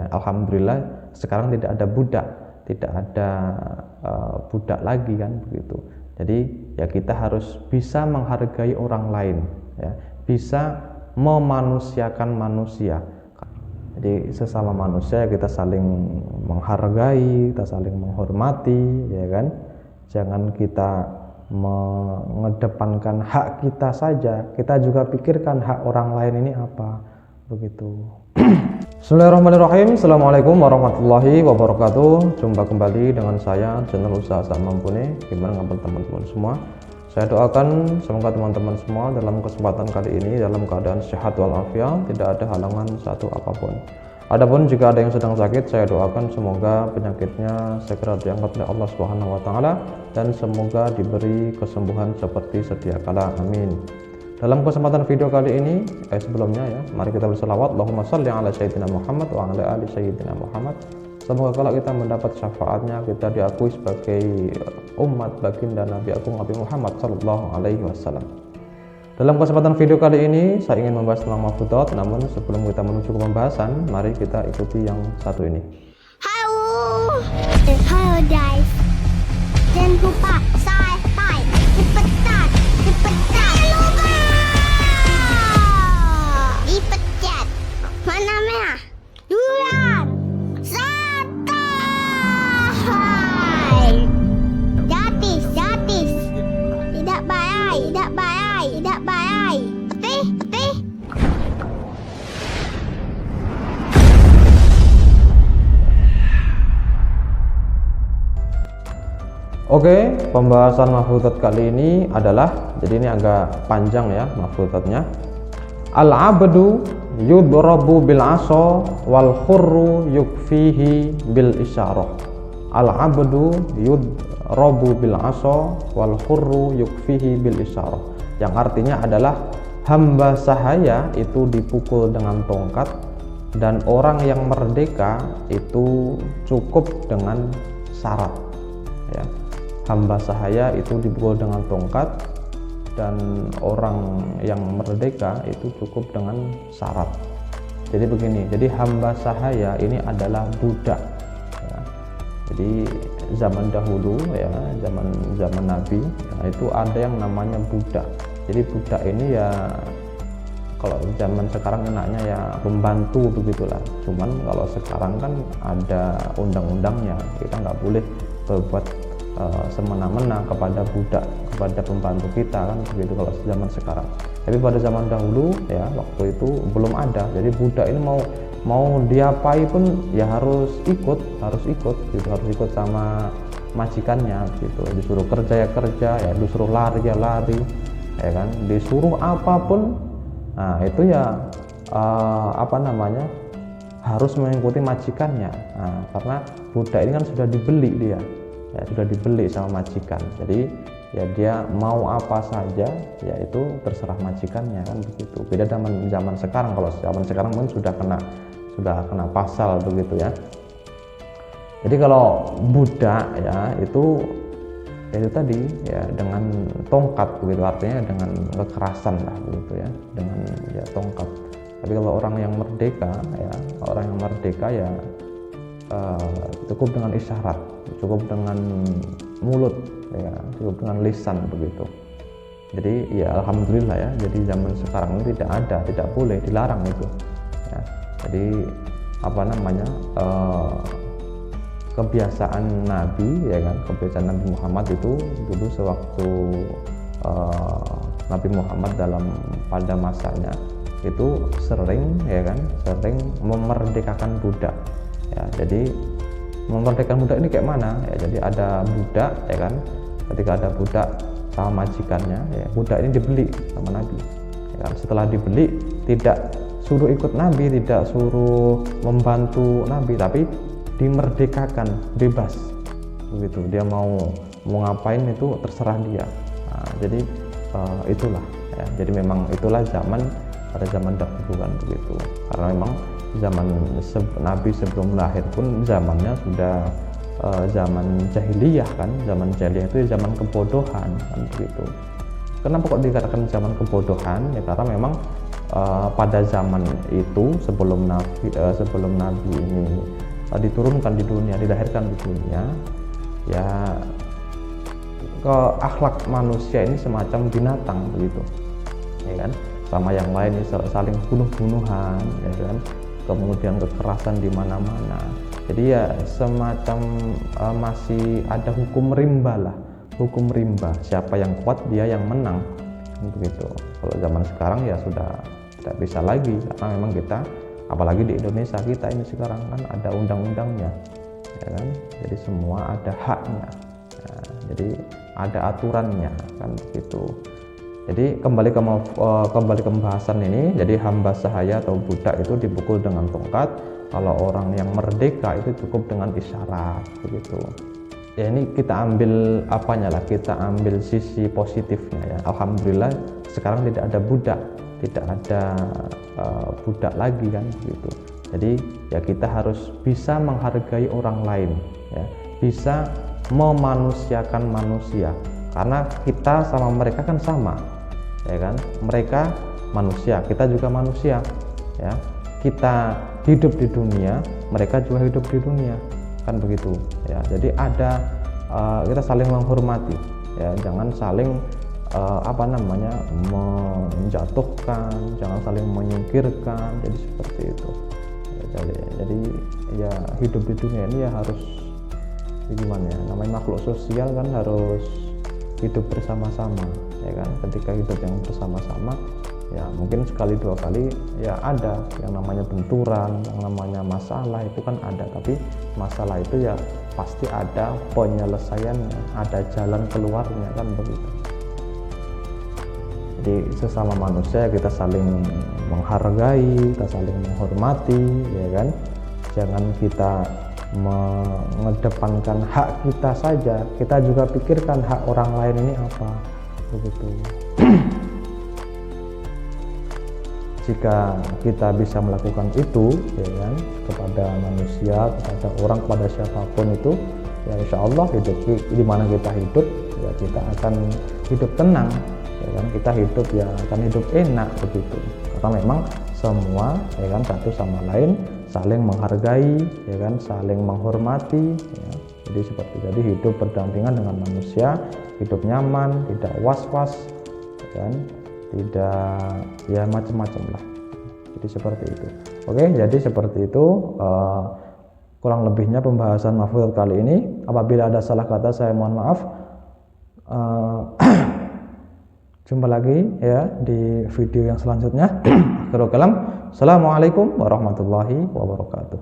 Alhamdulillah sekarang tidak ada budak, tidak ada budak lagi kan begitu. Jadi ya kita harus bisa menghargai orang lain, ya, bisa memanusiakan manusia. Jadi sesama manusia kita saling menghargai, kita saling menghormati, ya kan. Jangan kita mengedepankan hak kita saja, kita juga pikirkan hak orang lain ini apa, begitu. Bismillahirrahmanirrahim. Assalamualaikum warahmatullahi wabarakatuh. Jumpa kembali dengan saya, channel Usaha Sak Mampune. Gimana kabar teman-teman semua? Saya doakan semoga teman-teman semua dalam kesempatan kali ini dalam keadaan sehat walafiat, tidak ada halangan satu apapun. Adapun jika ada yang sedang sakit, saya doakan semoga penyakitnya segera diangkat oleh Allah Subhanahu wa taala dan semoga diberi kesembuhan seperti sedia kala. Amin. Dalam kesempatan video kali ini, sebelumnya ya, mari kita berselawat Allahumma shalli ala sayyidina Muhammad wa ala ali sayyidina Muhammad. Semoga kalau kita mendapat syafaatnya, kita diakui sebagai umat baginda Nabi Agung Nabi Muhammad sallallahu alaihi wasallam. Dalam kesempatan video kali ini, saya ingin membahas tentang mahfudzat. Namun sebelum kita menuju ke pembahasan, mari kita ikuti yang satu ini. Halo guys, jangan lupa subscribe, cepetan, jangan lupa dipencet mana merah, duluan, subscribe, gratis, tidak bayar, oke? Oke, pembahasan mahfudzat kali ini adalah, jadi ini agak panjang ya mahfudzatnya. Al-abdu yudrabu bil asa wal khurru yukfihi bil isyarah. Al-abdu yudrabu bil asa wal khurru yukfihi bil isyarah. Yang artinya adalah hamba sahaya itu dipukul dengan tongkat dan orang yang merdeka itu cukup dengan syarat, ya. Hamba sahaya itu dipukul dengan tongkat dan orang yang merdeka itu cukup dengan syarat. Jadi begini, jadi hamba sahaya ini adalah budak, ya. Jadi zaman dahulu ya, zaman Nabi ya, itu ada yang namanya budak. Jadi budak ini ya, kalau zaman sekarang enaknya ya pembantu begitulah. Cuman kalau sekarang kan ada undang-undangnya, kita nggak boleh berbuat semena-mena kepada budak, kepada pembantu kita kan begitu kalau zaman sekarang. Tapi pada zaman dahulu ya, waktu itu belum ada. Jadi budak ini mau diapai pun ya harus ikut gitu, harus ikut sama majikannya gitu. Disuruh kerja ya kerja, ya disuruh lari ya lari, ya kan, disuruh apapun. Nah itu ya harus mengikuti majikannya. Nah, karena budak ini kan sudah dibeli dia. Ya, sudah dibeli sama majikan, jadi ya dia mau apa saja ya itu terserah majikannya kan begitu. Beda zaman sekarang. Kalau zaman sekarang pun sudah kena pasal begitu ya. Jadi kalau budak ya itu tadi ya dengan tongkat begitu, artinya dengan kekerasan lah begitu ya, dengan ya tongkat. Tapi kalau orang yang merdeka ya cukup dengan isyarat, cukup dengan mulut ya, cukup dengan lisan begitu. Jadi ya alhamdulillah ya, jadi zaman sekarang ini tidak boleh, dilarang itu ya. Jadi kebiasaan Nabi ya kan, kebiasaan Nabi Muhammad itu dulu sewaktu Nabi Muhammad pada masanya itu sering memerdekakan budak. Ya, jadi memerdekakan budak ini kayak mana? Ya, jadi ada budak, ya kan? Ketika ada budak sama majikannya, ya, budak ini dibeli sama Nabi. Ya, setelah dibeli, tidak suruh ikut Nabi, tidak suruh membantu Nabi, tapi dimerdekakan, bebas. Begitu. Dia mau ngapain itu terserah dia. Nah, jadi itulah. Ya, jadi memang itulah pada zaman dahulu kan begitu. Karena memang zaman Nabi sebelum lahir pun zamannya sudah zaman jahiliyah kan. Zaman jahiliyah itu zaman kebodohan kan begitu. Kenapa kok dikatakan zaman kebodohan? Ya karena memang pada zaman itu sebelum Nabi ini diturunkan di dunia, dilahirkan di dunia, ya akhlak manusia ini semacam binatang begitu, ya kan, sama yang lain ini saling bunuh-bunuhan, ya kan, kemudian kekerasan di mana-mana. Jadi ya semacam masih ada hukum rimba lah, hukum rimba, siapa yang kuat dia yang menang begitu. Kalau zaman sekarang ya sudah tidak bisa lagi, karena memang kita, apalagi di Indonesia kita ini sekarang kan ada undang-undangnya, ya kan, jadi semua ada haknya, ya, jadi ada aturannya kan begitu. Jadi kembali ke pembahasan ini, jadi hamba sahaya atau budak itu dipukul dengan tongkat. Kalau orang yang merdeka itu cukup dengan isyarat begitu. Ya ini kita ambil apanya lah, kita ambil sisi positifnya ya. Alhamdulillah sekarang tidak ada budak, tidak ada budak lagi kan begitu. Jadi ya kita harus bisa menghargai orang lain ya, bisa memanusiakan manusia, karena kita sama mereka kan sama, ya kan, mereka manusia, kita juga manusia ya, kita hidup di dunia, mereka juga hidup di dunia kan begitu ya. Jadi ada kita saling menghormati ya, jangan saling menjatuhkan, jangan saling menyingkirkan, jadi seperti itu ya. Jadi ya hidup di dunia ini ya harus gimana ya, namanya makhluk sosial kan, harus hidup bersama-sama ya kan. Ketika hidup yang bersama-sama ya mungkin sekali dua kali ya ada yang namanya benturan, yang namanya masalah itu kan ada, tapi masalah itu ya pasti ada penyelesaiannya, ada jalan keluarnya kan begitu. Jadi sesama manusia kita saling menghargai, kita saling menghormati ya kan. Jangan kita mengedepankan hak kita saja, kita juga pikirkan hak orang lain ini apa begitu. Jika kita bisa melakukan itu ya kan, kepada manusia, kepada orang, kepada siapapun itu ya insya Allah hidup di mana kita hidup ya kita akan hidup tenang ya kan, kita hidup ya akan hidup enak begitu, karena memang semua ya kan satu sama lain saling menghargai ya kan, saling menghormati ya. Jadi seperti tadi, hidup berdampingan dengan manusia, hidup nyaman, tidak was-was ya kan, tidak ya macam-macam lah. Jadi seperti itu. Oke, jadi seperti itu kurang lebihnya pembahasan mahfudz kali ini. Apabila ada salah kata saya mohon maaf. Jumpa lagi ya di video yang selanjutnya. Akhirul kalam. Assalamualaikum warahmatullahi wabarakatuh.